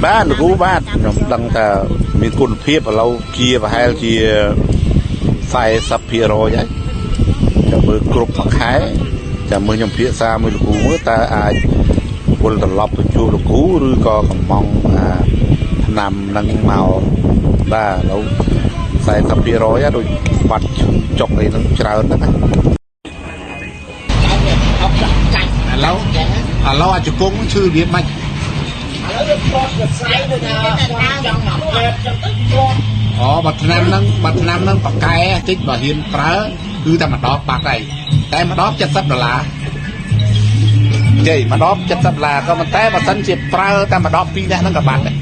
บ้านกูบ้านดังแต่มีคุณเพียบเราเกียร์ไปให้เกียร์ไฟสับเพียรอยจะมือกรุบมาขายจะมือยำเพียซามือกูมือตาอาคนตลบตัวจูลูกกูหรือก็มองนำนังเมาบ้าเราใส่สับเพียรอยโดยปัดจกไอ้นั่งเช้านั่นนะเราอาจจะโกงชื่อเดียบไหมอ๋อบัตรน้ำนั่งปากไก่จิ๊กบ่เห็นเปล่าคือแต่มาดอกปากไก่แต่มาดอก$70เจ๊มาดอก$70ก็มันแต่มาสันเจ็บเปล่าแต่มาดอกปีนี้นั่งกับบาทเลย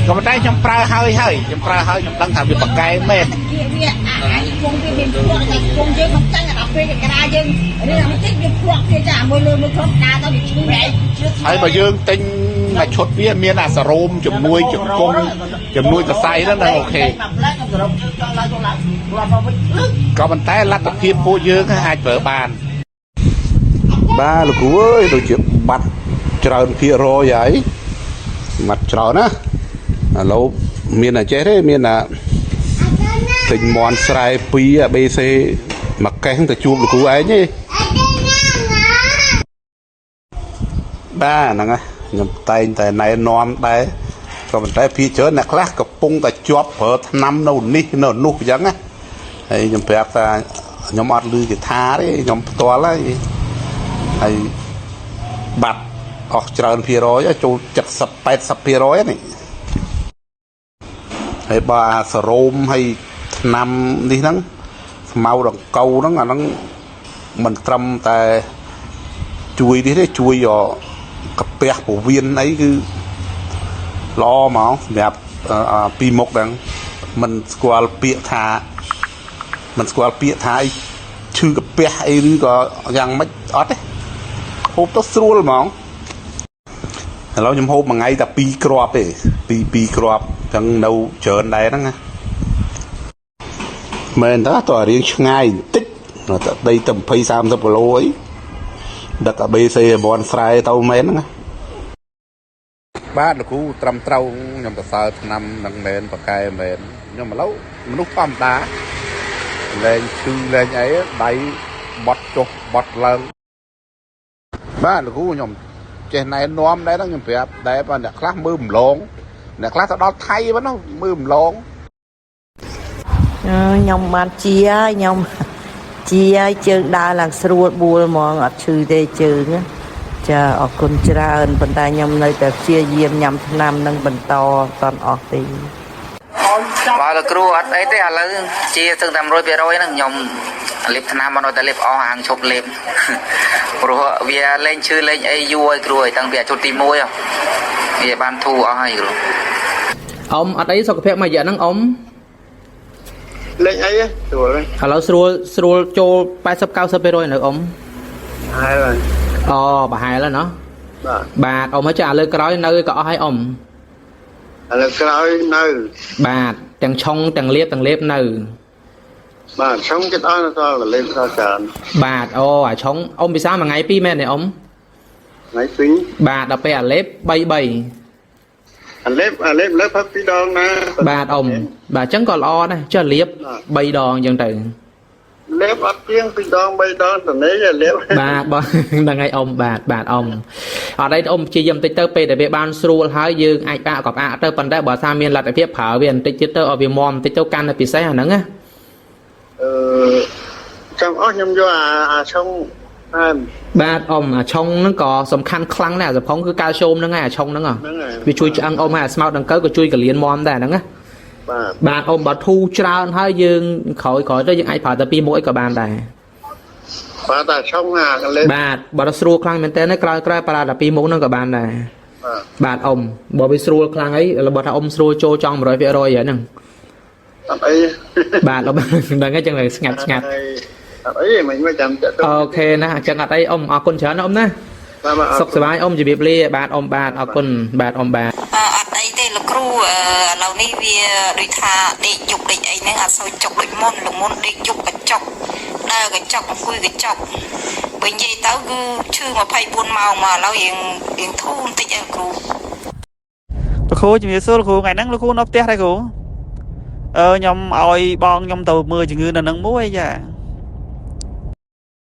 ก็มันได้ยำปลาเฮ้ยยำปลาเฮ้ยยำตั้งทำเป็นปากไก่เม็ดไอ้บ่ยืงติงมาชดเบี้ยเมียน่ะสโรมจุ่มนุยจุ่มกงจุ่มนุยกระไซนั่นนะโอเคก็มันแต่รัดตะเกียบปูยืงให้เปิดบานบ้าลูกกูเอ้ยโดยจุดบัดเจริญพิโรใหญ่มัดเจริญนะแล้วเมียน่ะเจ๊ได้เมียน่ะติงมอนสไลปีอะเบซีmặc cái không thể chụp được cô ấy nhỉ ba nè nghe nhầm tay tay này non tay còn mình tay phía trước này khác cặp pung tay chóp ở năm nâu ní nâu nút giống á hay nhầm bẹp ta nhầm ăn lư cái tha đấy nhầm to lấy hay bạt ở trơn phía rồi chú chặt sập phía rồi này hay ba srom hay năm đi nắng mau đằng câu đó là nó mình trâm tại chui đi thế chui vào cặp bẹt của viên ấy cứ lo mà đẹp pi một đằng mình qua bịa thả chưa cặp bẹt ấy cứ có rằng mấy ót đấy hộp tốt xua mà lâu nhầm hộp mà ngay tập pi crop ấy pi crop chẳng đâu chờ đây đó nghe mình đã tỏa riêng ngay tích là đây tầm phay sam sắp lối đặt ở bc bon fry tàu mến ba được cú trầm trâu nhầm cả sao năm đằng mến và cài mến nhưng mà lâu lúc pam đá lên chư lên ấy đáy bọt chục bọt lần ba được cú nhầm trên này nóm đấy đó nhầm đẹp đấy và đẹp khác mưa lộn đẹp khác đó thay vẫn nó mưa lộn nhom man chia nhom chia chơi đa là sưu bùa mòn ở chư đây chư nhá chờ ở con tra ơn bên tai nhom nơi tập chia diêm nhom nam nâng bên to toàn ở thì và là kêu ở đây thế là chia từng tầm rồi về rồi nè nhom liệp nam mà nói ta liệp ở hàng chục liệp rồi về lên chư lên ai vui rồi tăng về chốt tim môi à về ban thu ở hay rồi ông ở đấy sao có phép mà giờ năng ông lên ấy rồi là sưu cho 80-90% nữa ông hai rồi bà hai là nó bà ông mới trả lời cái nơi có hai ông là cái nơi bà chẳng trong chẳng liếp nơi bà sống cái đó nó là lên sao tràn bà trong ông bị sao mà ngày pi men này ông ngày pi bà đập bè lép bay lớp hấp tí đòn nè bà ông bà chẳng còn lo này cho liếp bay đòn dân từ lớp ấp tiếng tí đòn bay đòn từ nấy là lớp bà là ngày ông bà ông ở đây ông chỉ dùm tích tơ pe để về ban sưu hái dương ai bà cọp tơ phần đây bỏ xa miền là tại phía phở viện tích tơ ở việt mom tích tơ can là bị xe hả nắng á trong óc nhầm vô xong ba ông trong nó có sầm khăn khăng này rồi phóng cứ cao shôm nó ngay trong nó ngờ vì chui ăn ông smart đằng cỡ của chui cả liền mom đây nắng á bạn ông bảo thu trao hai dương khỏi tới những ai phải tập pi mỗi cả bàn này bà ta xong lên bà bảo sưu khăn mình tên nó coi bà tập pi mỗi nó cả bàn này bạn ông bảo bị sưu khăn ấy là bảo ông sưu cho trong rồi về rồi vậy nè bạn ông đang cái chân này ngặt ấy mình mới chậm ok nè chẳng ngặt đây ông con chở nó ông nè sọc sờ bài ông chỉ biết lia bạn ông con bạn ông bà ở đây đây là kêu lâu nay vì đối thà để chụp để ấy nên là sao chụp để môn đi chụp cái chọc đây cái chọc khui cái chọc bây giờ tao cứ chưa mà phải buồn màu mà lâu yên thu tích ở cũ លោកគ្រូជំរាបសួរលោកគ្រូថ្ងៃហ្នឹងលោកគ្រូនៅផ្ទះដែរគ្រូខ្ញុំឲ្យបងខ្ញុំទៅមើលជំងឺនៅនឹងមួយចា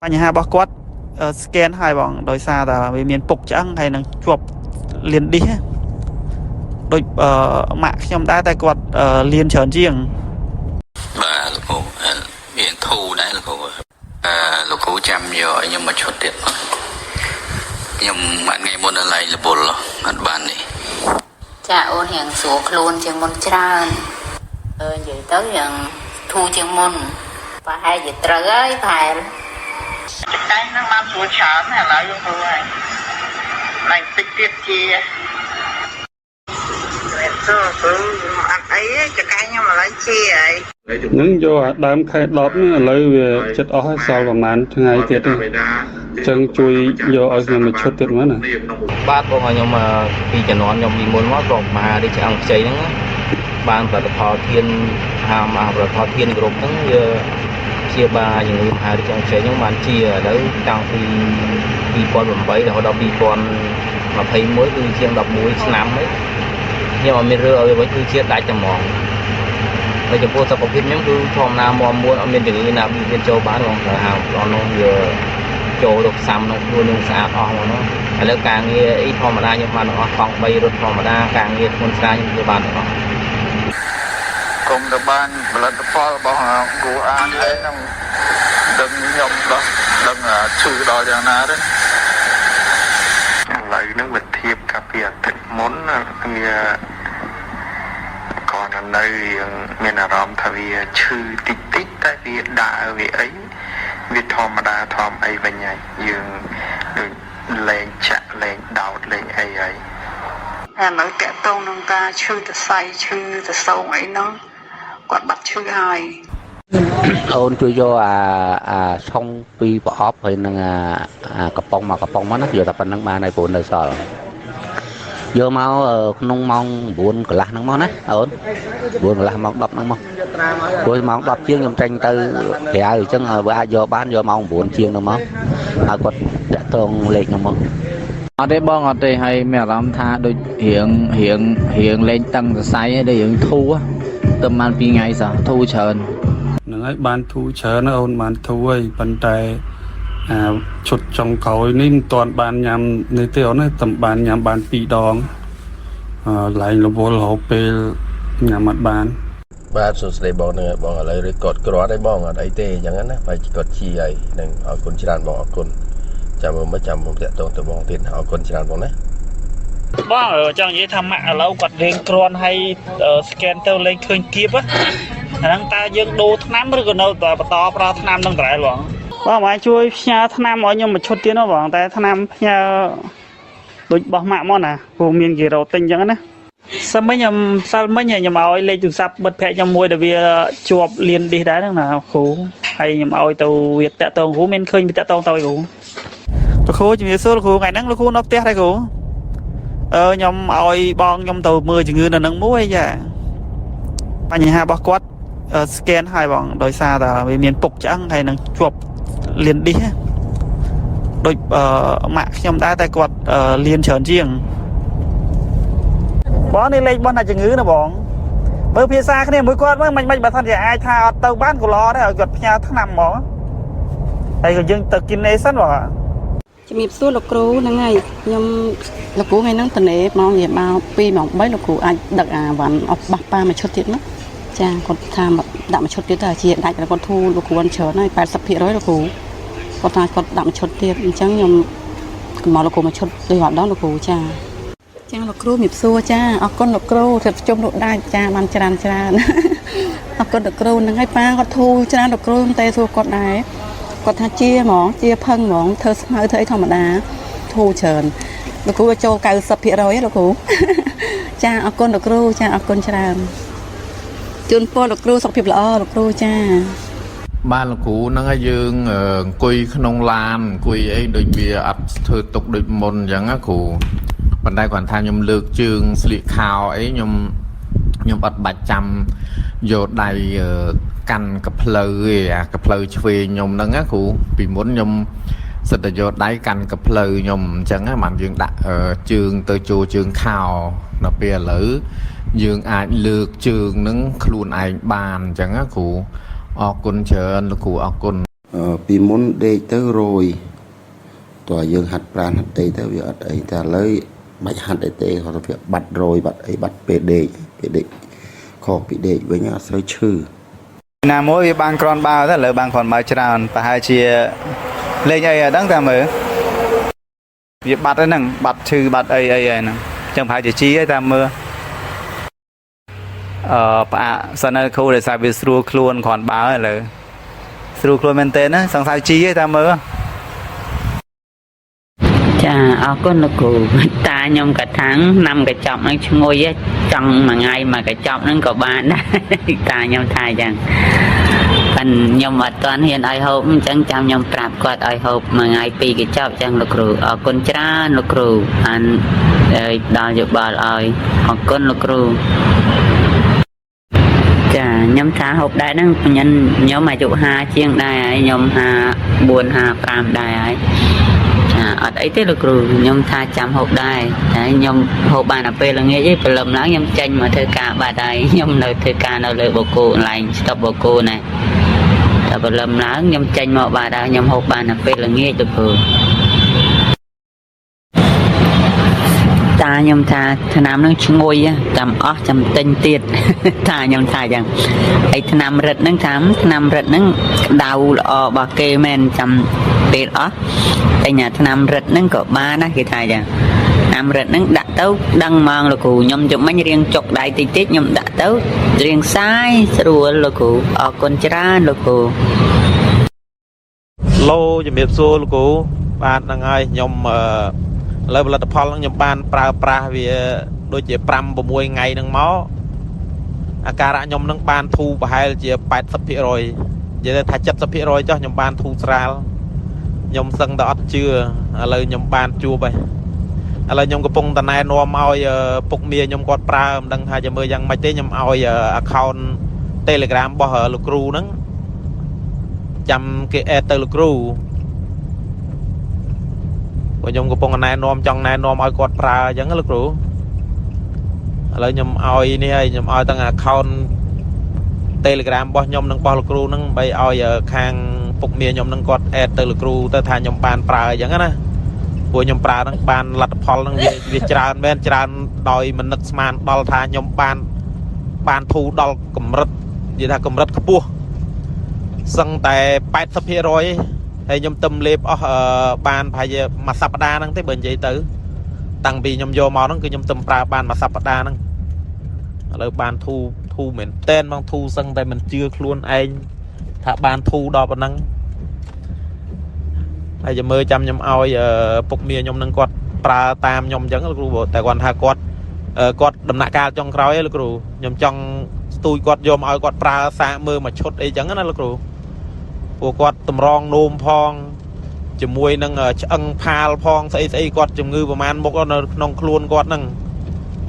បញ្ហារបស់គាត់ scan ឲ្យបងដោយសារតែវាមានពុកឆ្អឹងហើយនឹងជាប់លៀនឌីសដូចម៉ាក់ខ្ញុំដែរតែគាត់លៀនច្រើនជាងបាទលោកគ្រូមានធូរដែរលោកគ្រូលោកគ្រូចាំយកខ្ញុំមកឈុតទៀតខ្ញុំមួយថ្ងៃមុននៅឡៃលបុលអត់បាននេះចាអូនរៀងស្រួលខ្លួនជាងមុនច្រើននិយាយទៅយ៉ាងធូរជាងមុនប្រហែលជាត្រូវហើយប្រហែលតែនឹងបានស្រួលច្រើនឥឡូវលោកគ្រូហើយឡើងតិចទៀតជាទៅអត់អីចកាយខ្ញុំឥឡូវជាហើយនឹងយកអាដើមខែ10ហ្នឹងឥឡូវវាចិត្តអស់ហើយសល់ប្រហែលថ្ងៃទៀតទេចឹងជួយយកឲ្យខ្ញុំមកឈុតទៀតមកណាបាទបងឲ្យខ្ញុំពីជំនាន់ខ្ញុំពីមុនមកក៏មហារាជអង្គខ្ចីហ្នឹងបានផលិតផលធានហាមផលិតផលធានគ្រប់ហ្នឹងវាជាបាជំងឺមហារាជអង្គខ្ចីហ្នឹងបានជាឥឡូវតាំងពី2008រហូតដល់2021គឺជាង11ឆ្នាំហើយខ្ញុំអត់មានរើឲ្យវិញគឺជាដាច់តែហ្មងហើយចំពោះសុខភាពខ្ញុំគឺធម្មតាមកមួយអត់មានជំងឺណាមានចូលបានបងតែហាអត់នោះវាចូលរកសាំក្នុងខ្លួននឹងស្អាតអស់មកនោះឥឡូវការងារអីធម្មតាខ្ញុំបានអស់កង់3រត់ធម្មតាការងារធ្ងន់ស្រាលខ្ញុំធ្វើបានទាំងអស់គុំទៅបានផលិតផលរបស់គ្រូអានហើយនឹងដឹងខ្ញុំដល់ដឹងឈឺដល់យ៉ាងណាទេឥឡូវនឹងវាធៀបកាលពីអាទិត្យមុនវាcòn ở đâyមានអារម្មណ៍ថាវាឈឺតិចតិចតែវាដើរវាអីវាធម្មតាធម្មអីវិញហើយយើងដូចលេងចាក់លេងដោតលេងអីហើយឥឡូវតាក់ទងនឹងការឈឺសរសៃឈឺសរសោងអីហ្នឹងគាត់បាត់ឈឺហើយ អូនជួយយកអាឆុងពីប្រអប់ហើយនឹងកំប៉ុងមកកំប៉ុងមកណាយកតែប៉ុណ្្នឹងបានហើយព្រោះនៅសល់យកមកក្នុងម៉ោង9កន្លះហ្នឹងមកណាអូន9កន្លះម៉ោង10ហ្នឹងមកព្រោះម៉ោង10ជាងខ្ញុំចេញទៅក្រៅអញ្ចឹងបើអាចយកបានយកម៉ោង9ជាងហ្នឹងមកហើយគាត់តាក់ទងលេខហ្នឹងមកអត់ទេបងអត់ទេហើយមានអារម្មណ៍ថាដូចរៀងលេងតឹងសរសៃឯងដូចរឿងធូរទៅបាន2ថ្ងៃសោះធូរច្រើនហ្នឹងហើយបានធូរច្រើនអូនបានធូរហើយប៉ុន្តែឈុតចុងក្រោយនេះមិនទាន់បានញ៉ាំនេះទេអូនណាតែបានញ៉ាំបាន2ដងឡើងរវល់រហូតពេលញ៉ាំអត់បានបាទសួស្តីបងនឹងបងឥឡូវឬកត់គ្រាន់ហើយបងអត់អីទេអញ្ចឹងណាបើគាត់ជាហើយនឹងអរគុណច្រើនបងអរគុណចាំមើលមកចាំមកតាក់ទងទៅបងទៀតអរគុណច្រើនបងណាបងចង់និយាយថាម៉ាក់ឥឡូវគាត់រៀងគ្រាន់ហើយ scan ទៅលេងឃើញគៀបអាហ្នឹងតើយើងដូរថ្នាំឬក៏នៅតែបន្តប្រើថ្នាំនឹងដដែលបងបងជួយផ្ញើថ្នាំឲ្យខ្ញុំមួយឈុតទៀតនោះបងតែថ្នាំផ្ញើដូចបោះម៉ាក់មកណាព្រោះមានគេរកទិញអញ្ចឹងណាសិនមិញខ្ញុំខ្ញុំឲ្យលេខទូរស័ព្ទបិទភ័ក្រខ្ញុំមួយដែលវាជាប់លៀនឌីសដែរហ្នឹងណាគ្រូហើយខ្ញុំឲ្យទៅវាតាក់តងគ្រូមានឃើញវាតាក់តងទៅគ្រូលោកគ្រូជំរាបសួរលោកគ្រូថ្ងៃហ្នឹងលោកគ្រូនៅផ្ទះដែរគ្រូខ្ញុំឲ្យបងខ្ញុំទៅមើលជំងឺនៅនឹងមួយចាបញ្ហារបស់គាត់ scan ឲ្យបងដោយសារតែវាមានពុកឆ្អឹងហើយនឹងជាប់លៀនឌីសដូចម៉ាក់ខ្ញុំដែរតែគាត់លៀនច្រើនជាងបងនេះលេខបងថាជំងឺណាបងមើលភាសាគ្នាមួយគាត់មើលមិនបើថាជាអាចថាអត់ទៅបានក៏ល្អដែរឲ្យគាត់ផ្ញើថ្នាំហ្មងហើយក៏យើងទៅគិនអេសិនបងជំរាបសួរលោកគ្រូហ្នឹងហើយខ្ញុំលោកគ្រូថ្ងៃហ្នឹងតនេមកនិយាយមក2ម៉ោង3លោកគ្រូអាចដឹកអាវ៉ាន់អស់បះប៉ាមួយឈុតទៀតណាចាគាត់ថាដាក់មួយឈុតទៀតទៅជាដាច់គាត់ធូរលោកគ្រូច្រើនហើយ80%លោកគ្រូគាត់ថាគាត់ដាក់មួយឈុតទៀតអញ្ចឹងខ្ញុំមកលោកគ្រូមួយឈុតដូចអត់ដល់លោកគ្រូចាលោកគ្រូជំរាបសួរចាអរគុណលោកគ្រូទៅជុំលោកដាច់ចាបានច្រើនអរគុណលោកគ្រូហ្នឹងហើយប៉ាគាត់ធូរច្រើនលោកគ្រូតែធូរគាត់ដែរគាត់ថាជាហ្មងជាផឹងហ្មងធ្វើស្មៅធ្វើអីធម្មតាធូរច្រើនលោកគ្រូចូល90%លោកគ្រូចាអរគុណលោកគ្រូចាអរគុណច្រើនជូនពរលោកគ្រូសុខភាពល្អលោកគ្រូចាបានលោកគ្រូហ្នឹងហើយយើងអង្គុយក្នុងឡានអង្គុយអីដូចវាអត់ធ្វើទុកដូចមុនអញ្ចឹងណាគ្រូប៉ុន្តែគាត់ថាខ្ញុំលើកជើងស្លៀកខោអីខ្ញុំអត់បាច់ចាំយកដៃកាន់កផ្លូវឯអាកផ្លូវឆ្វេងខ្ញុំហ្នឹងណាគ្រូពីមុនខ្ញុំ សិតតែយកដៃកាន់កភ្លៅខ្ញុំអញ្ចឹងបានយើងដាក់ជើងទៅចូលជើងខោដល់ពេលឥឡូវយើងអាចលើកជើងនឹងខ្លួនឯងបានអញ្ចឹងណាគ្រូអរគុណច្រើនលោកគ្រូអរគុណពីមុនដេកទៅរយតើយើងហាត់ប្រាណហាត់អីទៅវាអត់អីតែឥឡូវមិនហាត់អីទេគាត់ថាបាត់រយបាត់អីបាត់ពេលដេកខកពីដេកវិញអត់ស្រូវឈឺណាមួយវាបានក្រាន់បើទៅឥឡូវបានគ្រាន់បើច្រើនប្រហែលជាលេងអីអត់ដឹងតែមើលវាបាត់ហ្នឹងបាត់ឈឺបាត់អីហ្នឹងអញ្ចឹងប្រហែលជាជីហើយតែមើលផ្អាកសិននៅគ្រូដែលសាវាស្រួលខ្លួនគ្រាន់បើឥឡូវស្រួលខ្លួនមែនតើណាសង្ស័យជីហើយតែមើលចាអរគុណលោកគ្រូតាខ្ញុំក៏ថាំងណាំកញ្ចប់ហ្នឹងឈ្ងុយចង់មួយថ្ងៃមកកញ្ចប់ហ្នឹងក៏បានដែរតាខ្ញុំថាអញ្ចឹងប៉ិនខ្ញុំអត់ទាន់ហ៊ានឲ្យហូបអញ្ចឹងចាំខ្ញុំប្រាប់គាត់ឲ្យហូបមួយថ្ងៃពីរកញ្ចប់អញ្ចឹងលោកគ្រូអរគុណច្រើនលោកគ្រូបានដល់យោបល់ឲ្យអរគុណលោកគ្រូចាខ្ញុំថាហូបដែរហ្នឹងខ្ញុំអាយុ50ជាងដែរហើយខ្ញុំ54 55ដែរហើយអត់អីទេលោកគ្រូខ្ញុំថាចាំហូបដែរតែខ្ញុំហូបបានតែពេលល្ងាចឯងព្រលឹមឡើងខ្ញុំចេញមកធ្វើការបាត់ហើយខ្ញុំនៅធ្វើការនៅលើបូកូកន្លែងស្តុបបូកូណាតែព្រលឹមឡើងខ្ញុំចេញមកបាត់ហើយខ្ញុំហូបបានតែពេលល្ងាចលោកគ្រូតាខ្ញុំថាថ្នាំនឹងឈ្ងុយចាំអស់ចាំទិញទៀតតាខ្ញុំថាអញ្ចឹងហើយថ្នាំរិទ្ធហ្នឹងថ្នាំរិទ្ធហ្នឹងក្តៅល្អរបស់គេមែនចាំពេលអស់តែញ៉ាថ្នាំរិទ្ធហ្នឹងក៏បានណាគេថាអញ្ចឹងថ្នាំរិទ្ធហ្នឹងដាក់ទៅដឹងហ្មងលោកគ្រូខ្ញុំជុំមិញរៀងចុកដៃតិចខ្ញុំដាក់ទៅរៀងសាយស្រួលលោកគ្រូអរគុណច្រើនលោកគ្រូឡូជំរាបសួរលោកគ្រូបាទហ្នឹងហើយខ្ញុំឥឡូវផលិតផលខ្ញុំបានប្រើប្រាស់វាដូចជា 5-6 ថ្ងៃហ្នឹងមកអាការៈខ្ញុំនឹងបានធូរប្រហែលជា 80% និយាយថា 70% ចុះខ្ញុំបានធូរស្រាលខ្ញុំសឹងតែអត់ជឿឥឡូវខ្ញុំបានជួបហើយឥឡូវខ្ញុំកំពុងតែណែនាំឲ្យពុកមាខ្ញុំគាត់ប្រើមិនដឹងថាจะមើលយ៉ាងម៉េចទេខ្ញុំឲ្យ account Telegram របស់លោកគ្រូហ្នឹងចាំគេ add ទៅលោកគ្រូខ្ញុំកំពុងណែនាំចង់ណែនាំឲ្យគាត់ប្រើអញ្ចឹងលោកគ្រូឥឡូវខ្ញុំឲ្យនេះហើយខ្ញុំឲ្យទាំង account Telegram របស់ខ្ញុំនិងរបស់លោកគ្រូហ្នឹងបីឲ្យខាងពុកមាខ្ញុំនឹងគាត់ add ទៅលោកគ្រូទៅថាខ្ញុំបានប្រើអញ្ចឹងណាព្រោះខ្ញុំប្រើហ្នឹងបានលទ្ធផលហ្នឹងវាច្រើនមែនច្រើនដោយមិននឹកស្មានដល់ថាខ្ញុំបានធូរដល់កម្រិតនិយាយថាកម្រិតខ្ពស់សឹងតែ 80% ហើយខ្ញុំទឹមលេបអស់បានប្រហែលជាមួយសប្តាហ៍ហ្នឹងទេបើនិយាយទៅតាំងពីខ្ញុំយកមកហ្នឹងគឺខ្ញុំទឹមប្រើបានមួយសប្តាហ៍ហ្នឹងឥឡូវបានធូរមែនតែនមកធូរសឹងតែមិនជឿខ្លួនឯងថាបានធូរដល់ប៉ុណ្ណឹងហើយចាំមើលចាំខ្ញុំឲ្យពុកមាខ្ញុំនឹងគាត់ប្រើតាមខ្ញុំអញ្ចឹងលោកគ្រូតែគាត់ថាគាត់ដំណាក់កាលចុងក្រោយឯងលោកគ្រូខ្ញុំចង់ស្ទូចគាត់យកមកឲ្យគាត់ប្រើសាកមើលមួយឈុតអីចឹងណាលោកគ្រូពួកគាត់តម្រងនោមផងជាមួយនឹងឆ្អឹងផាលផងស្អីគាត់ជំងឺប្រមាណមុខនៅក្នុងខ្លួនគាត់ហ្នឹង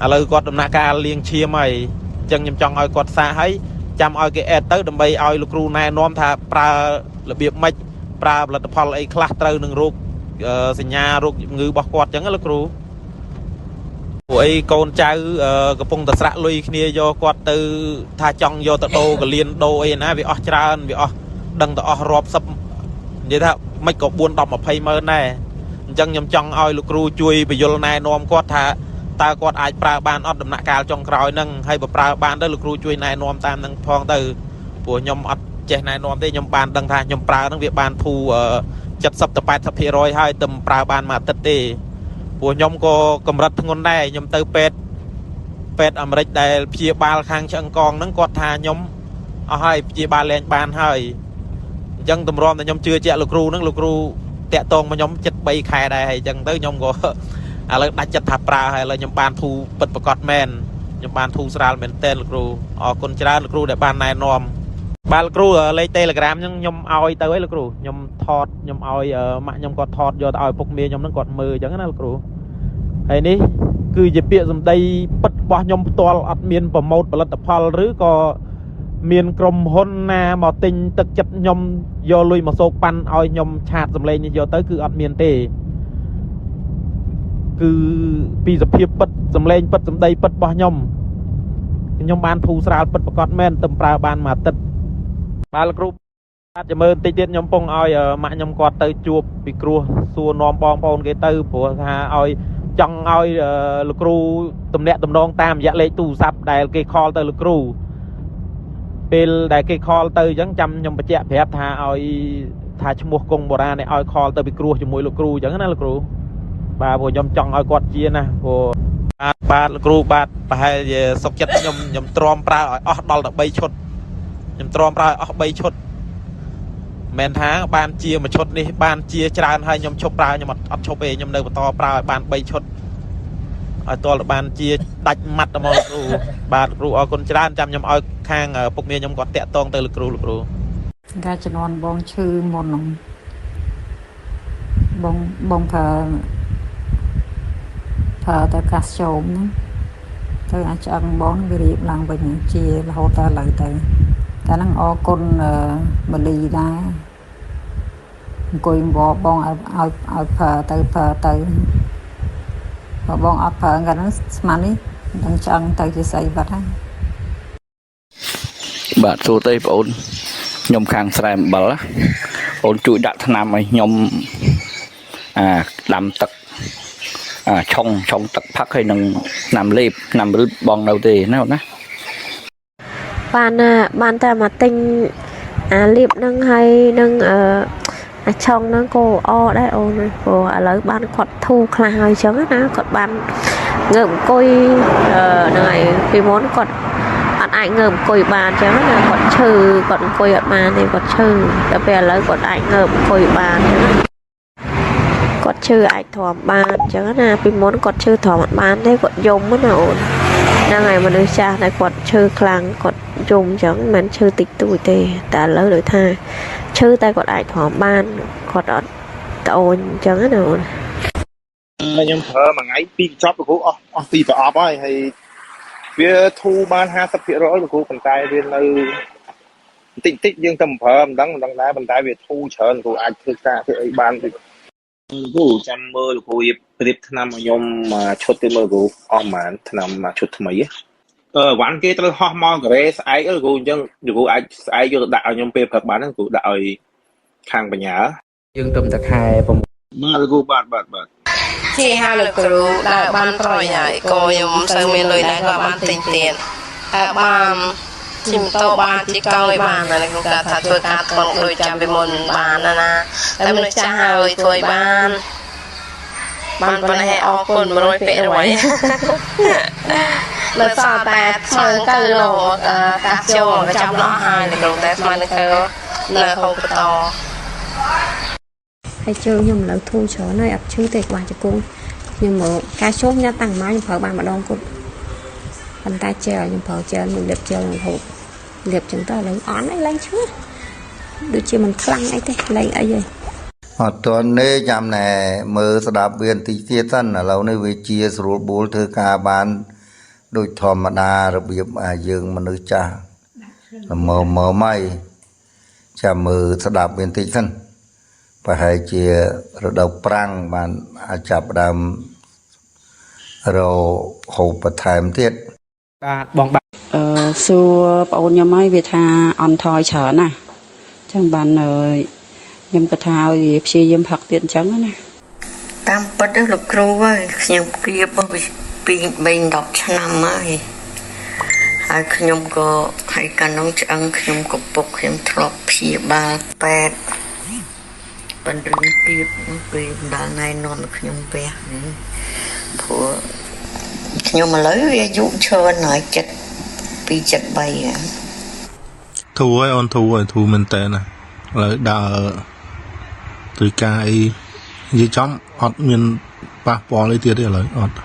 ឥឡូវគាត់ដំណាក់កាលលាងឈាមហើយអញ្ចឹងខ្ញុំចង់ឲ្យគាត់សាកហើយចាំឲ្យគេអេតទៅដើម្បីឲ្យលោកគ្រូណែនាំថាប្រើរបៀបម៉េចប្រើផលិតផលអីខ្លះត្រូវនឹងរោគសញ្ញារោគជំងឺរបស់គាត់អញ្ចឹងណាលោកគ្រូពួកអីកូនចៅកំពុងតែស្រាក់លុយគ្នាយកគាត់ទៅថាចង់យកទៅដូរកលៀនដូរអីណាវាអស់ច្រើនវាអស់ដឹងតែអស់រាប់សិបនិយាយថាមិនក៏4 10 20ម៉ឺនដែរអញ្ចឹងខ្ញុំចង់ឲ្យលោកគ្រូជួយបញ្យលណែនាំគាត់ថាតើគាត់អាចប្រើបានអត់ដំណាក់កាលចុងក្រោយហ្នឹងហើយបើប្រើបានទៅលោកគ្រូជួយណែនាំតាមហ្នឹងផងទៅព្រោះខ្ញុំអត់ចេះណែនាំទេខ្ញុំបានដឹងថាខ្ញុំប្រើហ្នឹងវាបានធូរ 70 ទៅ 80% ហើយតែប្រើបានមួយអាទិត្យទេព្រោះខ្ញុំក៏កម្រិតធ្ងន់ដែរខ្ញុំទៅពេទ្យអាមេរិកដែលព្យាបាលខាងឆ្អឹងកងហ្នឹងគាត់ថាខ្ញុំអស់ហើយព្យាបាលលែងបានហើយអញ្ចឹងតម្រាំតែខ្ញុំជឿជាក់លោកគ្រូហ្នឹងលោកគ្រូតាក់តងមកខ្ញុំចិត្ត3ខែដែរហើយអញ្ចឹងទៅខ្ញុំក៏ឥឡូវដាច់ចិត្តថាប្រើហើយឥឡូវខ្ញុំបានធូរពិតប្រាកដមែនខ្ញុំបានធូរស្រាលមែនតើលោកគ្រូអរគុណច្រើនលោកគ្រូដែលបានណែនាំបាទលោកគ្រូលេខ Telegram ខ្ញុំឲ្យទៅហើយលោកគ្រូខ្ញុំថតខ្ញុំឲ្យម៉ាក់ខ្ញុំគាត់ថតយកទៅឲ្យពុកមាខ្ញុំហ្នឹងគាត់មើលអញ្ចឹងណាលោកគ្រូហើយនេះគឺជាពាក្យសម្ដីពិតរបស់ខ្ញុំផ្ទាល់អត់មានប្រម៉ូទផលិតផលឬក៏ មានក្រុមហ៊ុនណាមកទិញទឹកចិត្តខ្ញុំយកលុយមកសោកប៉ាន់ឲ្យខ្ញុំឆាតសម្លេងនេះយកទៅគឺអត់មានទេគឺពីសភាពពិតសម្លេងពិតសម្ដីពិតរបស់ខ្ញុំបានធូរស្រាលពិតប្រកបមែនទៅប្រើបានមួយអាទិត្យបាទលោកគ្រូអាចចាំមើលតិចទៀតខ្ញុំពងឲ្យម៉ាក់ខ្ញុំគាត់ទៅជួបពីគ្រោះសួរនាំបងប្អូនគេទៅព្រោះថាឲ្យចង់ឲ្យលោកគ្រូទំនាក់ទំនងតាមរយៈលេខទូរស័ព្ទដែលគេខលទៅលោកគ្រូពេលដែលគេខលទៅអញ្ចឹងចាំខ្ញុំបញ្ជាក់ប្រាប់ថាឲ្យថាឈ្មោះកុងបុរាណឲ្យខលទៅពីគ្រោះជាមួយលោកគ្រូអញ្ចឹងណាលោកគ្រូបាទព្រោះខ្ញុំចង់ឲ្យគាត់ជាណាព្រោះបាទលោកគ្រូបាទប្រហែលជាសុខចិត្តខ្ញុំទ្រាំប្រើឲ្យអស់ដល់តែ3ឈុតខ្ញុំទ្រាំប្រើឲ្យអស់3ឈុតមិនថាបានជាមួយឈុតនេះបានជាច្រើនហើយខ្ញុំឈប់ប្រើខ្ញុំអត់ឈប់ទេខ្ញុំនៅបន្តប្រើឲ្យបាន3ឈុតឲ្យតលបានជាដាច់ម៉ាត់ដល់លោកគ្រូបាទលោកគ្រូអរគុណច្រើនចាំខ្ញុំឲ្យខាងពុកមាខ្ញុំគាត់តាក់តងទៅលោកគ្រូការជំនាន់បងឈឺមុនហ្នឹងបងប្រើតែកាសជោមហ្នឹងទៅអាចឆ្អឹងបងវារៀបឡើងវិញជារហូតតែឡើងទៅតែហ្នឹងអរគុណម៉ាលីដែរអង្គុយបងឲ្យប្រើទៅបើបងអត់ប្រើកាលហ្នឹងស្មាននេះនឹងឆ្អឹងទៅជាស្អីបាត់ហើយបាទសួរទេបងអូនខ្ញុំខាងស្រែអំបិលបងជួយដាក់ថ្នាំឲ្យខ្ញុំដាំទឹកឆុងទឹកផឹកហើយនឹងថ្នាំលេបថ្នាំរឹតបងនៅទេណាអូនណាបានតែមកទិញលេបនឹងហើយនឹងឆុងហ្នឹងក៏អដែរអូនព្រោះឥឡូវបានគាត់ធូរខ្លះហើយអញ្ចឹងណាគាត់បានងើបអង្គុយហ្នឹងហើយពីមុនគាត់អត់អាចងើបអង្គុយបានអញ្ចឹងណាគាត់ឈឺគាត់អង្គុយអត់បានទេគាត់ឈឺតែពេលឥឡូវគាត់អាចងើបអង្គុយបានអញ្ចឹងគាត់ឈឺអាចទ្រាំបានអញ្ចឹងណាពីមុនគាត់ឈឺទ្រាំអត់បានទេគាត់យំណាអូនហ្នឹងហើយមនុស្សចាស់តែគាត់ឈឺខ្លាំងគាត់យំអញ្ចឹងមិនឈឺតិចតួចទេតែឥឡូវដូចថាឈឺតែគាត់អាចទ្រាំបានគាត់អត់ត្អូញអញ្ចឹងណាអូនខ្ញុំប្រើមួយថ្ងៃ2កញ្ចប់លោកគ្រូអស់2ប្រអប់ហើយវាធូរបាន 50% លោកគ្រូប៉ុន្តែវានៅតិចយើងទៅប្រើមិនដឹងដែរប៉ុន្តែវាធូរច្រើនលោកគ្រូអាចធ្វើការធ្វើអីបានលោកគ្រូចាំមើលលោកគ្រូប្រៀបថ្នាំឲ្យខ្ញុំឈុតទៅមើលលោកគ្រូអស់ប្រហែលថ្នាំមួយឈុតថ្មីវ៉ាន់គេត្រូវហោះមកកូរ៉េស្អែកលោកគ្រូអញ្ចឹងលោកគ្រូអាចស្អែកយកទៅដាក់ឲ្យខ្ញុំពេលព្រឹកបានហ្នឹងគ្រូដាក់ឲ្យខាងបញ្ញាយើងទៅតែខែ6មកលោកគ្រូបាទជាហៅលោកគ្រូដែលបានប្រយហើយក៏ខ្ញុំសូវមានលុយដែរក៏បានទិញទៀតបានជិះម៉ូតូបានជិះកង់ឲ្យបានហើយខ្ញុំគាត់ថាធ្វើការថនដូចចាំពីមុនបានណាតែមនុស្សចាស់ហើយធ្វើឲ្យបានប៉ុណ្ណេះអរគុណ 100% លើសតតែស្មើទៅលោកកាសចូលក៏ចាំឡោះហើយលោកគ្រូតែស្មើនឹងទៅនៅហូបបន្តហើយជើងខ្ញុំឥឡូវធូរច្រើនហើយអត់ឈឺទេក្បាលជង្គង់ខ្ញុំមើលការជុំញ៉ាំតាំងម៉ាខ្ញុំប្រើបានម្ដងគត់ប៉ុន្តែជែលខ្ញុំប្រើជែលមួយលាបជែលរហូតលាបចឹងទៅឥឡូវអន់ហើយឡើងឈ្មោះដូចជាមិនខ្លាំងអីទេលែងអីហីអត់ទាន់ទេចាំណែមើលស្ដាប់វាបន្តិចទៀតសិនឥឡូវនេះវាជាស្រួលបួលធ្វើការបានដូចធម្មតារបៀបយើងមនុស្សចាស់មើលមកចាំមើលស្ដាប់វាបន្តិចសិនប្រហែលជារដូវប្រាំងបានអាចចាប់ដើមរហូបបន្ថែមទៀតបាទបងសួរបងអូនខ្ញុំហើយវាថាអន់ថយច្រើនណាចឹងបានខ្ញុំក៏ថាឲ្យព្យាយាមផឹកទៀតអញ្ចឹងណាតាមពិតលោកគ្រូហើយខ្ញុំព្រៀបពី10ឆ្នាំហើយខ្ញុំក៏ហើយកាលនោះឆ្អឹងខ្ញុំក៏ពុកខ្ញុំធ្លាប់ព្យាបាលពេទ្យបណ្ដឹងទៀតពេលដល់ថ្ងៃនន់ខ្ញុំវះព្រោះខ្ញុំឥឡូវវាអាយុច្រើនហើយ72 73ហើយធូរហើយអូនធូរមែនតើណាឥឡូវដើរត្រូវការអីនិយាយចំអត់មានប៉ះពាល់អីទៀតទេឥឡូវអត់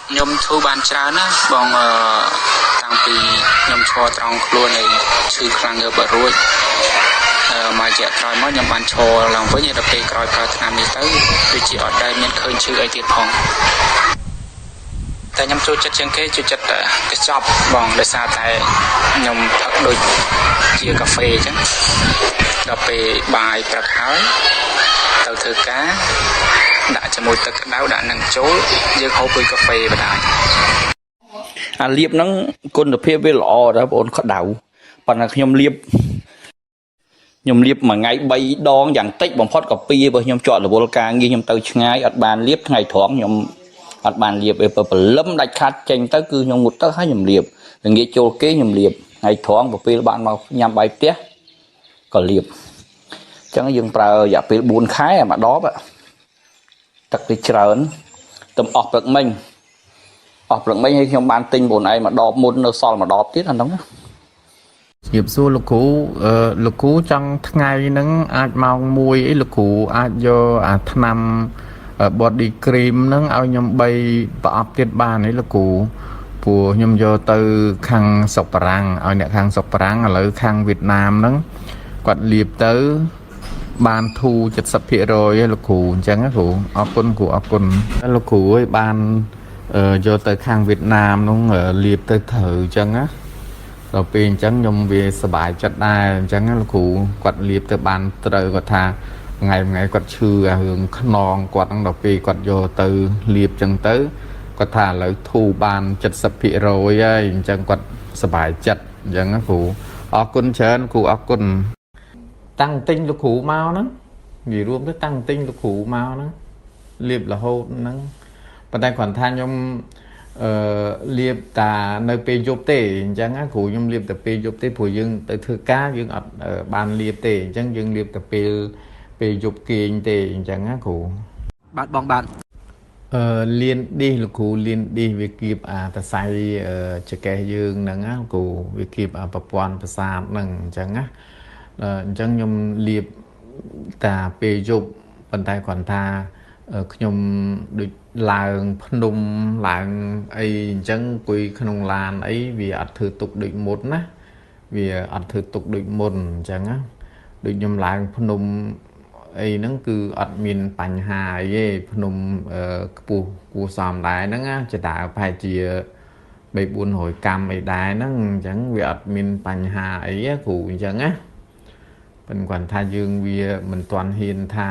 ខ្ញុំធូរបានច្រើនណាបងតាំងពីខ្ញុំឈរត្រង់ខ្លួនឯងឈឺខ្លាំងទៅបើរួចមកជាក្រោយមកខ្ញុំបានឈរឡើងវិញដល់ពេលក្រោយប្រើថ្នាំនេះទៅដូចជាអត់ដែលមានឃើញឈឺអីទៀតផង តែខ្ញុំចូលចិត្តជាងគេចូលចិត្តកញ្ចប់បងដោយសារតែខ្ញុំផឹកដូចជាកាហ្វេអញ្ចឹងដល់ពេលបាយព្រឹកហើយទៅធ្វើការដាក់ជាមួយទឹកក្តៅដាក់នឹងចូលយើងហូបដូចកាហ្វេបណ្ដោយអាលៀបហ្នឹងគុណភាពវាល្អដែរបងប្អូនក្តៅប៉ុន្តែខ្ញុំលាបមួយថ្ងៃ3ដងយ៉ាងតិចបំផុតក៏2ព្រោះខ្ញុំជាប់រវល់ការងារខ្ញុំទៅឆ្ងាយអត់បានលាបថ្ងៃត្រង់ខ្ញុំអត់បានលាបពេលព្រលឹមដាច់ខាត់ចេញទៅគឺខ្ញុំងូតទៅហើយខ្ញុំលាបល្ងាចចូលគេខ្ញុំលាបថ្ងៃត្រង់ពេលបានមកញ៉ាំបាយផ្ទះក៏លាបអញ្ចឹងយើងប្រើរយៈពេល4ខែមួយដបទឹកវាច្រើនទំអស់ព្រឹកមិញឲ្យខ្ញុំបានទិញបងឯងមួយដបមុននៅសល់មួយដបទៀតអាហ្នឹងជំរាបសួរលោកគ្រូចង់ថ្ងៃហ្នឹងអាចម៉ោង1អីលោកគ្រូអាចយកអាថ្នាំ body cream ហ្នឹងឲ្យខ្ញុំ3ប្រអប់ទៀតបានទេលោកគ្រូព្រោះខ្ញុំយកទៅខាងស្រុកបារាំងឲ្យអ្នកខាងស្រុកបារាំងឥឡូវខាងវៀតណាមហ្នឹងគាត់លាបទៅបានធូរ 70% ឯលោកគ្រូអញ្ចឹងណាគ្រូអរគុណគ្រូអរគុណលោកគ្រូអើយបានយកទៅខាងវៀតណាមហ្នឹងលាបទៅត្រូវអញ្ចឹងណាដល់ពេលអញ្ចឹងខ្ញុំវាសប្បាយចិត្តដែរអញ្ចឹងលោកគ្រូគាត់លាបទៅបានត្រូវគាត់ថាថ្ងៃគាត់ឈឺអារឿងខ្នងគាត់ហ្នឹងដល់ពេលគាត់យកទៅលាបអញ្ចឹងទៅគាត់ថាឥឡូវធូរបាន 70% ហើយអញ្ចឹងគាត់សប្បាយចិត្តអញ្ចឹងណាគ្រូអរគុណច្រើនគ្រូអរគុណតាំងទិញលោកគ្រូមកហ្នឹងនិយាយរួមទៅតាំងទិញលោកគ្រូមកហ្នឹងលាបរហូតហ្នឹងប៉ុន្តែគ្រាន់ថាខ្ញុំលាបតានៅពេលយប់ទេអញ្ចឹងណាគ្រូខ្ញុំលាបតែពេលយប់ទេព្រោះយើងទៅធ្វើការយើងអត់បានលាបទេអញ្ចឹងយើងលាបតែពេលយប់គេងទេអញ្ចឹងណាគ្រូបាទបងបាទលៀនឌីសលោកគ្រូលៀនឌីសវាគៀបអាតសៃចកេះយើងហ្នឹងណាគ្រូវាគៀបអាប្រព័ន្ធប្រសាទហ្នឹងអញ្ចឹងណាអញ្ចឹងខ្ញុំលាបតាពេលយប់ប៉ុន្តែគ្រាន់ថាខ្ញុំដូចឡើងភ្នំឡើងអីអញ្ចឹងអង្គុយក្នុងឡានអីវាអត់ធ្វើទុកដូចមុនណាវាអត់ធ្វើទុកដូចមុនអញ្ចឹងណាដូចខ្ញុំឡើងភ្នំអីហ្នឹងគឺអត់មានបញ្ហាអីទេភ្នំខ្ពស់គួរសមដែរហ្នឹងណាចតាប្រហែលជា300-400 កាំអីដែរហ្នឹងអញ្ចឹងវាអត់មានបញ្ហាអីទេគ្រូអញ្ចឹងណាប៉ុន្តែគាត់ថាយើងវាមិនទាន់ហ៊ានថា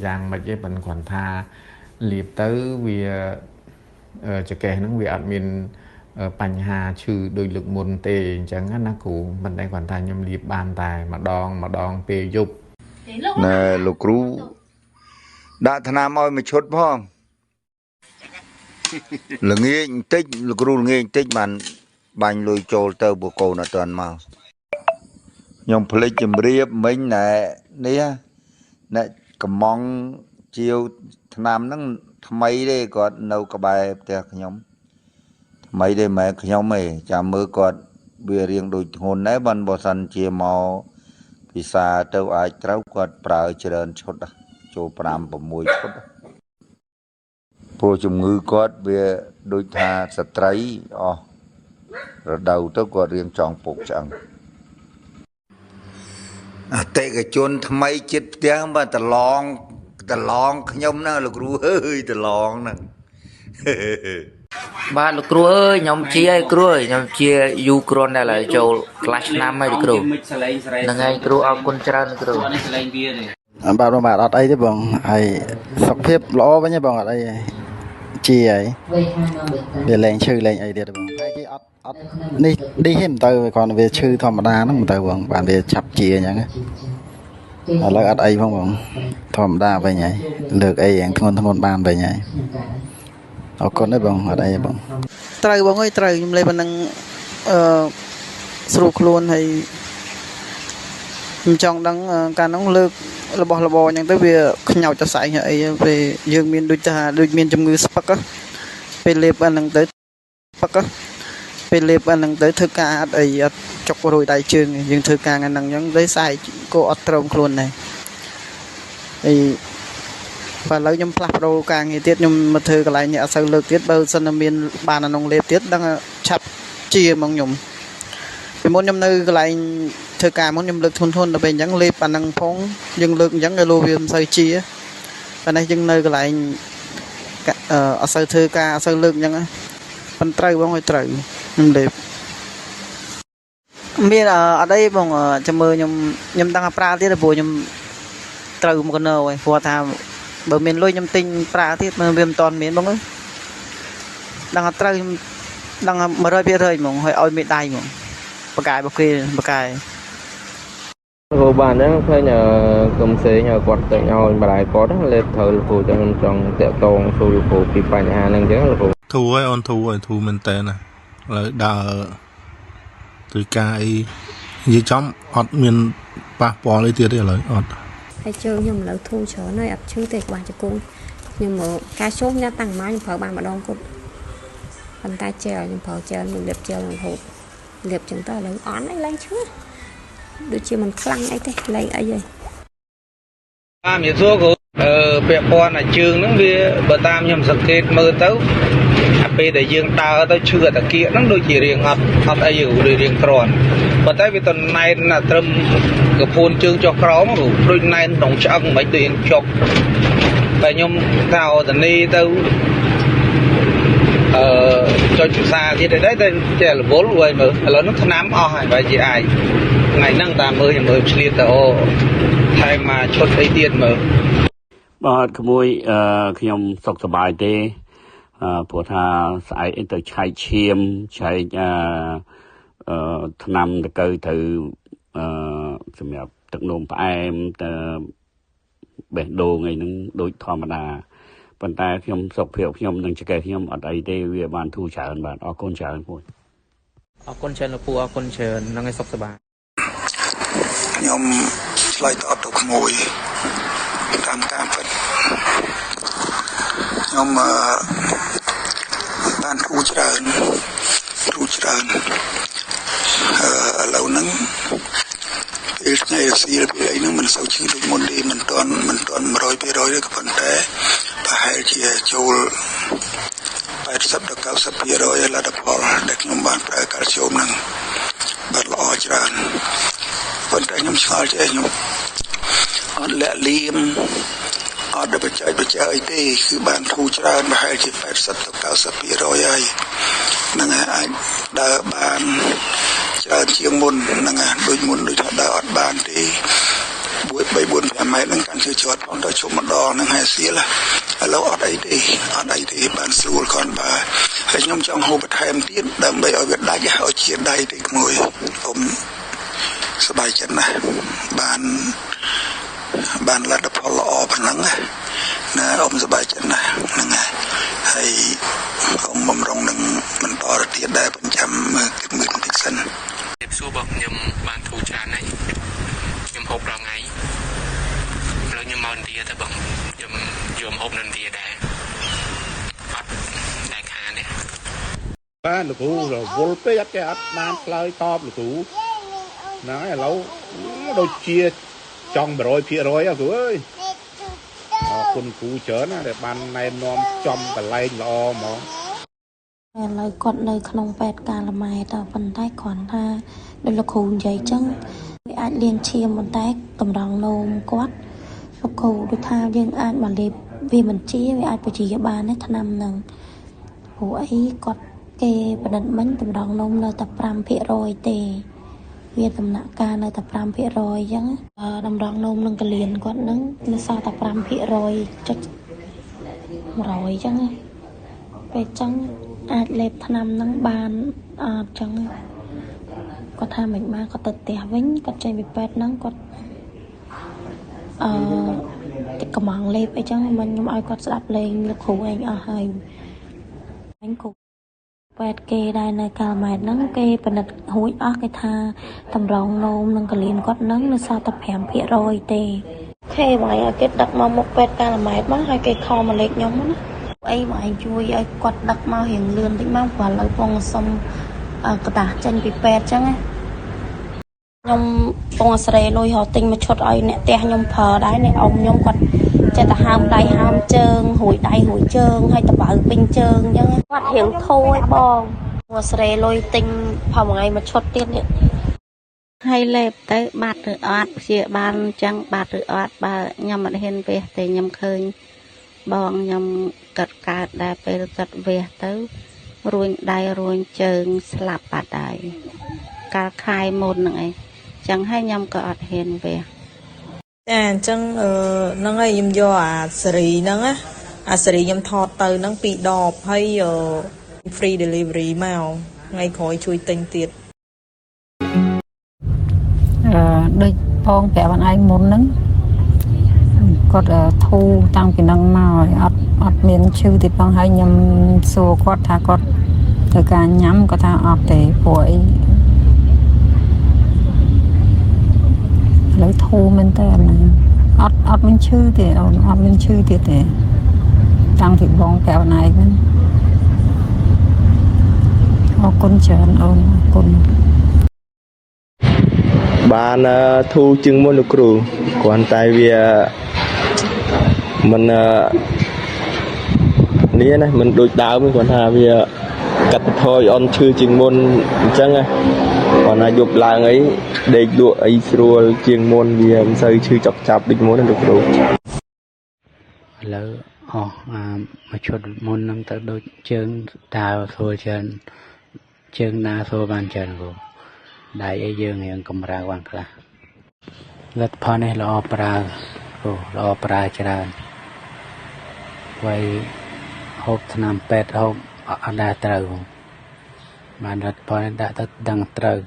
យ៉ាងម៉េចទេប៉ុន្តែគាត់ថាលាបទៅវាចកេះហ្នឹងវាអត់មានបញ្ហាឈឺដូចលើកមុនទេអញ្ចឹងណាគ្រូមិនតែគាត់ថាខ្ញុំលាបបានតែម្ដងពេលយប់ណែលោកគ្រូដាក់ថ្នាំឲ្យមួយឈុតផងល្ងាចបន្តិចលោកគ្រូល្ងាចបន្តិចបានបាញ់លុយចូលទៅព្រោះកូនអត់ទាន់មកខ្ញុំភ្លេចជម្រាបមិញណែនេះអ្នកកំងជាវថ្នាំហ្នឹងថ្មីទេគាត់នៅក្បែរផ្ទះខ្ញុំថ្មីទេម៉ែខ្ញុំទេចាំមើលគាត់វារៀងដូចធ្ងន់ដែរបើសិនជាមកពិសាទៅអាចត្រូវគាត់ប្រើច្រើនឈុតចូល5-6ឈុតព្រោះជំងឺគាត់វាដូចថាស្ត្រីអស់រដូវទៅគាត់រៀងចង់ពុកឆ្អឹងអតិថិជនថ្មីចិត្តផ្ទះបាទតឡងខ្ញុំណាលោកគ្រូអើយតឡងហ្នឹងបាទលោកគ្រូអើយខ្ញុំជាឲ្យគ្រូខ្ញុំជាយូគ្រុនដែរឡើយចូលខ្លះឆ្នាំហើយលោកគ្រូហ្នឹងហើយគ្រូអរគុណច្រើនគ្រូបាទអត់អីទេបងហើយសុខភាពល្អវិញទេបងអត់អីជាហើយវាលែងឈឺលែងអីទៀតបងហើយគេអត់នេះឌីហេមិនទៅគ្រាន់តែវាឈឺធម្មតាហ្នឹងមិនទៅបងបានវាឆាប់ជាអញ្ចឹងឥឡូវអត់អីផងបងធម្មតាវិញហើយលើកអីយ៉ាងធ្ងន់បានវិញហើយអរគុណទេបងអត់អីទេបងត្រូវបងអើយត្រូវខ្ញុំលេបប៉ុណ្ណឹងស្រួលខ្លួនហើយខ្ញុំចង់ដឹងកាលហ្នឹងលើករបស់របរអញ្ចឹងទៅវាខ្ញោចតសែងអីពេលយើងមានដូចមានជំងឺស្ពឹកពេលលេបអាហ្នឹងទៅស្ពឹកពេលលេបអាហ្នឹងទៅធ្វើការអត់អីអត់ចុករួយដៃជើងយើងធ្វើការអាហ្នឹងអញ្ចឹងទៅស្អែកក៏អត់ត្រឹមខ្លួនដែរហើយបើឥឡូវខ្ញុំផ្លាស់ប្ដូរការងារទៀតខ្ញុំមកធ្វើកន្លែងនេះអត់សូវលើកទៀតបើសិនតែមានបានអានោះលេបទៀតដឹងឆាប់ជាហ្មងខ្ញុំពីមុនខ្ញុំនៅកន្លែងធ្វើការមុនខ្ញុំលើកធន់ដល់ពេលអញ្ចឹងលេបអាហ្នឹងផងយើងលើកអញ្ចឹងឲ្យលោវាមិនសូវជាប៉ុន្តែយើងនៅកន្លែងអត់សូវធ្វើការអត់សូវលើកអញ្ចឹង ប៉ុន្តែបងឲ្យត្រូវខ្ញុំលេបមានអត់អីបងចាំមើលខ្ញុំដឹងថាប្រើទៀតព្រោះខ្ញុំត្រូវមកនៅហើយព្រោះថាបើមានលុយខ្ញុំទិញប្រើទៀតមើលវាមិនតាន់មានបងអើយដឹងថាត្រូវខ្ញុំដឹងថា 100% ហ្មងហើយឲ្យមេដៃហ្មងបកាយបគេបកាយ cô bạn đó thấy nhờ công xe nhờ quạt tại nhau mà lại có đó lên thợ phụ cho mình trong tẹo tôn phụ phụ bị phải nhà năng chứ là phụ thu ấy on thu rồi thu mình tên này là đờ từ cái gì trong ọt miền ba bò lấy tiền để lấy ọt hay chơi nhưng mà lỡ thu trở nơi ập chứ thì qua cho cô nhưng mà cá số nha tăng máy nhưng phở bàn mà đong cô bàn tay treo nhưng phở treo mình đẹp treo mình hụt đẹp chúng ta lấy ón ấy lấy chứ đôi khi mình khăng ấy thế lấy ấy vậy miền xuôi của bè con là trường nó về bờ tam nhầm sập kết mơ tấu bây giờ dương ta tới chưa ta kia nó đôi chỉ riêng ngập ngập aiอยู่đôi riêng tròn và tới vì tuần này là trâm cái phun chương cho khó mà đôi này đồng chân mấy tiền chọc tại nhom thao tận đi tấu cho chủ xa thì đấy đây là 4 người mà lớn nó nám o hay vậy chị ai ngày năng ta mới liên tàu thay mà chốt ấy tiền mà បាទក្មួយខ្ញុំសុខសប្បាយទេព្រោះថាស្អែកទៅឆែកឈាមឆែកថ្នាំតកៅទៅសម្រាប់ទឹកនោមផ្អែមទៅបេះដូងអីហ្នឹងដូចធម្មតាប៉ុន្តែខ្ញុំសុខភាពខ្ញុំនឹងចង្កេះខ្ញុំអត់អីទេវាបានធូរច្រើនបាទអរគុណច្រើនមួយអរគុណច្រើនលោកពូអរគុណច្រើននឹងឲ្យសុខសប្បាយ ខ្ញុំឆ្លើយតបទៅក្មួយតាមការពិតខ្ញុំបានគូច្រើនឥឡូវហ្នឹងពេលថ្ងៃរសៀលពេលអីហ្នឹងមិនសូវឈឺដូចមុនទេមិនទាន់ 100% ទេក៏ប៉ុន្តែប្រហែលជាចូល 80 ដល់ 90% លទ្ធផលដែលខ្ញុំបានប្រើកាល់ស្យូមហ្នឹងបានល្អច្រើនប៉ុន្តែខ្ញុំឆ្ងល់ចេះខ្ញុំអត់លាក់លៀមអត់បច្ចេកអីទេគឺបានធូរច្រើនប្រហែលជា 80 ដល់ 90% ហើយហ្នឹងហើយអាចដើរបានច្រើនជាងមុនហ្នឹងហើយដូចមុនដូចថាដើរអត់បានទេ 3 4 5ម៉ែត្រហ្នឹងកាន់ជឿជាប់ផងដល់ជុំម្ដងហ្នឹងហើយសៀលឥឡូវអត់អីទេបានស្រួលគ្រាន់បើហើយខ្ញុំចង់ហូបបន្ថែមទៀតដើម្បីឲ្យវាដាច់ឲ្យជាដៃតិចមួយអ៊ំសប្បាយចិត្តណាស់បានលទ្ធផលល្អប៉ុណ្ណឹងណាអ៊ំសប្បាយចិត្តណាស់ហ្នឹងហើយអ៊ំបំរុងនឹងបន្តទៅទៀតដែរបញ្ចាំមើលគិតមើលបន្តិចសិន សួរបងខ្ញុំបានធូរច្រើនហើយខ្ញុំហូបរាល់ថ្ងៃឥឡូវខ្ញុំមកឥណ្ឌាទៅបងខ្ញុំយកហូបនៅឥណ្ឌាដែរអត់ដែលខានទេ បានលោកគ្រូវល់ពេកអត់គេអត់បានឆ្លើយតបលោកគ្រូហ្នឹងហើយឥឡូវដូចជាចង់ 100% គ្រូអើយអរគុណគ្រូច្រើនណាស់ដែលបានណែនាំចំកន្លែងល្អហ្មង ឥឡូវគាត់នៅក្នុងពេទ្យកាលម៉ែតប៉ុន្តែគ្រាន់ថាដូចលោកគ្រូនិយាយចឹងវាអាចលៀងឈាមប៉ុន្តែកម្រងនោមគាត់លោកគ្រូដូចថាយើងអាចមកលេបវាបញ្ជាវាអាចបញ្ជាបានទេថ្នាំហ្នឹងព្រោះអីគាត់គេបដិមិញតម្រងនោមនៅតែ 5% ទេវាដំណាក់កាលនៅតែ 5% អញ្ចឹងតម្រងនោមនឹងកលៀនគាត់ហ្នឹងនៅសល់តែ 5% ចុច 100 អញ្ចឹងពេលអញ្ចឹងអាចលេបថ្នាំហ្នឹងបានអត់អញ្ចឹងគាត់ថាមិនបានគាត់ទៅផ្ទះវិញគាត់ចេញពីពេទ្យហ្នឹងគាត់កំងលេបអីចឹងមិនខ្ញុំឲ្យគាត់ស្ដាប់លេងលោកគ្រូឯងអស់ហើយអញគ្រូពេទ្យគេដែរនៅកាលម៉ែតហ្នឹងគេពិនិត្យរួចអស់គេថាតម្រងនោមនិងកលៀនគាត់ហ្នឹងនៅសល់តែ 5% ទេខេបងឲ្យគេដឹកមកមុខពេទ្យកាលម៉ែតមកហើយគេខលមកលេខខ្ញុំណាអីបងជួយឲ្យគាត់ដឹកមករៀងលឿនតិចមកព្រោះឥឡូវពងសុំកតាចេញពីពេទ្យអញ្ចឹងខ្ញុំពងស្រេលុយរកទិញមកឈុតឲ្យអ្នកផ្ទះខ្ញុំប្រើដែរអ្នកអ៊ំខ្ញុំគាត់ចេះតែហើមដៃហើមជើងរួយដៃរួយជើងហើយតបៅពេញជើងអញ្ចឹងគាត់រៀងធូរឲ្យបងពងស្រេលុយទិញប្រហែលថ្ងៃមកឈុតទៀតនេះហើយលេបទៅបាត់ឬអត់ព្យាបាលអញ្ចឹងបាត់ឬអត់បើខ្ញុំមិនហ៊ានវះទេខ្ញុំឃើញបងខ្ញុំកាត់កើតដែរពេលកាត់វះទៅ រួញដៃរួញជើងស្លាប់បាត់ហើយកាលខាយមុនហ្នឹងឯងចឹងហើយខ្ញុំក៏អត់ហ៊ានវះ ចាអញ្ចឹងហ្នឹងហើយខ្ញុំយកអាសេរីហ្នឹងណាអាសេរីខ្ញុំថតទៅហ្នឹង2ដបហើយ free delivery មកថ្ងៃក្រោយជួយទិញទៀត ដូចបងប្រាប់បងឯងមុនហ្នឹងគាត់ធូរតាំងពីហ្នឹងមកអត់មានឈឺទេផងហើយខ្ញុំសួរគាត់ថាគាត់ត្រូវការញ៉ាំគាត់ថាអត់ទេព្រោះអីឥឡូវធូរមែនតើអត់មានឈឺទេអូនអត់មានឈឺទៀតទេតាំងពីបងប្រាប់បងឯងហ្នឹងអរគុណច្រើនអូនអរគុណ បានធូរជាងមុនលោកគ្រូគ្រាន់តែវាមិននេះណាមិនដូចដើមគ្រាន់ថាវាកាត់បន្ថយអន់ឈឺជាងមុនអញ្ចឹងណាគាត់ណាយប់ឡើងអីដេកលក់អីស្រួលជាងមុនវាមិនសូវឈឺចាប់ដូចមុនណាលោកគ្រូ ឥឡូវអស់មកឈុតមុនហ្នឹងទៅដូចជើងដើរស្រួលច្រើនជើងណាស្រួលបានច្រើនគ្រូដៃអីយើងរៀងកម្រើបានខ្លះលទ្ធផលនេះល្អប្រើគ្រូល្អប្រើច្រើនໄວហូបថ្នាំពេទ្យហូបអត់ដែរត្រូវបានលទ្ធផលនេះដាក់ទៅដឹងត្រូវ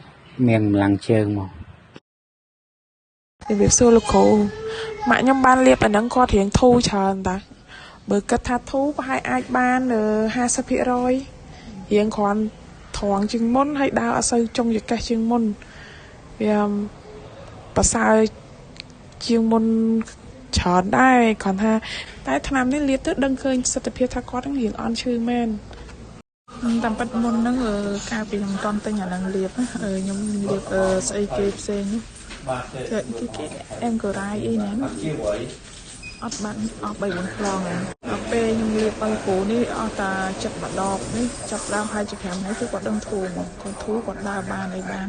មានកម្លាំងជើងមក ជំរាបសួរលោកគ្រូម៉ាក់ខ្ញុំបានលាបអាហ្នឹងគាត់រៀងធូរច្រើនតាបើគិតថាធូរប្រហែលអាចបាន 50% រៀងគ្រាន់ត្រង់ជាងមុនហើយដើរអត់សូវចុងចកេះជាងមុនវាប្រសើរជាងមុនច្រើនដែរគ្រាន់ថាតែថ្នាំនេះលាបទៅដឹងឃើញសិទ្ធិភាពថាគាត់នឹងរៀងអន់ឈឺមែនតាមពិតមុនហ្នឹងកាលពីខ្ញុំតន់ទិញអាហ្នឹងលាបខ្ញុំលាបស្អីគេផ្សេងនោះ គេអេមកូរ៉ាយអីហ្នឹងអត់បានអស់3 4ខ្លងហ្នឹងដល់ពេលខ្ញុំលាបឲ្យគ្រូនេះអស់តែចិត្តម្ដងនេះចាប់ដើមហើយជា5ថ្ងៃគឺគាត់ដឹងធូរមកគាត់ធូរគាត់ដើរបានអីបាន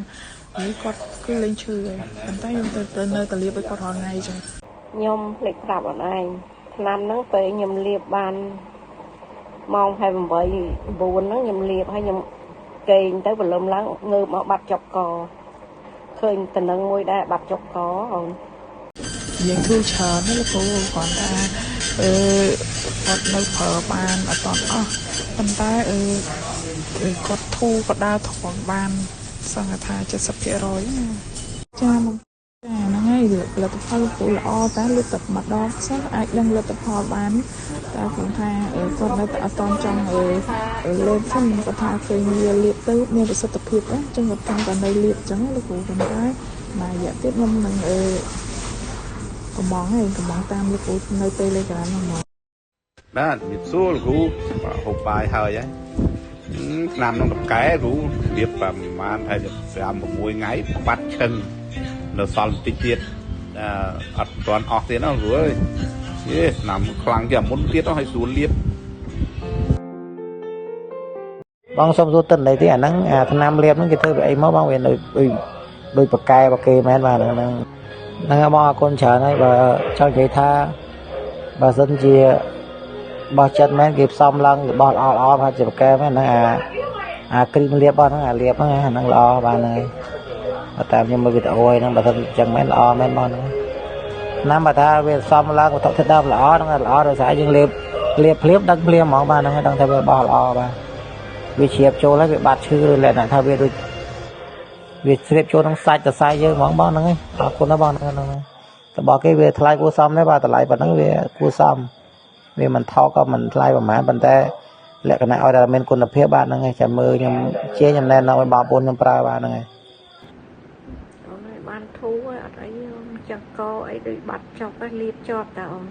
នេះគាត់គឺលេងឈឺហើយប៉ុន្តែខ្ញុំទៅនៅតែលាបឲ្យគាត់រាល់ថ្ងៃចឹងខ្ញុំភ្លេចប្រាប់អនឯងឆ្នាំហ្នឹងពេលខ្ញុំលាបបានម៉ោង 8 9 ហ្នឹងខ្ញុំលាបហើយខ្ញុំគេងទៅព្រលឹមឡើងងើបមកបាត់ចប់ក ឃើញតំណឹងមួយដែរបាត់ចុកកអូនយើងធូរច្រើនណាលោកគ្រូគាត់ថាគាត់នៅប្រើបានអត់តអស់ប៉ុន្តែគាត់ធូរគាត់ដើរធំបានសង្ឃថា 70% ចាហ្នឹងហើយលទ្ធផលលោកគ្រូល្អតែលើកទឹកម្ដងសិនអាចដឹងលទ្ធផលបានតែខ្ញុំថាគាត់នៅតែអត់តចង់លេបសិនគាត់ថាឃើញវាលាបទៅមានប្រសិទ្ធភាពអញ្ចឹងគាត់តែនៅលាបអញ្ចឹងលោកគ្រូគាត់ថាមួយរយៈទៀតខ្ញុំនឹងកំងហើយកំងតាមលោកគ្រូនៅ Telegram ហ្នឹងមកបាទជំរាបសួរលោកគ្រូហូបបាយហើយហ៎ឆ្នាំក្នុងកែគ្រូរៀបប្រហែលហើយ5 6ថ្ងៃបាត់ឈឹងនៅសល់បន្តិចទៀតអត់ទាន់អស់ទៀតណាគ្រូអើយឆ្នាំខ្លាំងជាងមុនទៀតហើយស្រួលលាប បងសុំសួរតិនអីទេអាហ្នឹងអាថ្នាំលាបហ្នឹងគេធ្វើពីអីមកបងវាដូចប្រកែប្រគេមែនបាទហ្នឹងបងអរគុណច្រើនហើយបើចង់និយាយថាបើសិនជាបោះចិត្តមែនគេផ្សំឡើងរបស់ល្អៗហើយជាប្រកែមែនហ្នឹងអាគ្រីមលាបបងហ្នឹងអាលាបហ្នឹងអាហ្នឹងល្អបាទហ្នឹងហើយតាមខ្ញុំមើលវីដេអូហ្នឹងបើសិនអញ្ចឹងមែនល្អមែនបងហ្នឹងណាំបើថាវាផ្សំឡើងវត្ថុធាតុដើមល្អហ្នឹងល្អដោយសារយើងលាបភ្លាមដឹងភ្លាមហ្មងបាទហ្នឹងហើយដឹងថាវារបស់ល្អបាទ វាជ្រាបចូលហើយវាបាត់ឈឺឬលក្ខណៈថាវាដូចវាជ្រាបចូលក្នុងសាច់សរសៃយើងហ្មងបងហ្នឹងហើយអរគុណណាស់បងហ្នឹងតែបើគេវាថ្លៃគួរសមដែរបាទតម្លៃប៉ុណ្ណឹងវាគួរសមវាមិនថោកក៏មិនថ្លៃប្រហែលប៉ុន្តែលក្ខណៈឲ្យតែមានគុណភាពបាទហ្នឹងហើយចាំមើលខ្ញុំជាខ្ញុំណែនាំឲ្យបងប្អូនខ្ញុំប្រើបាទហ្នឹងហើយអូនបានធូរហើយអត់អីចង្កអីដូចបាត់ចប់ហើយលាបជាប់តាអូន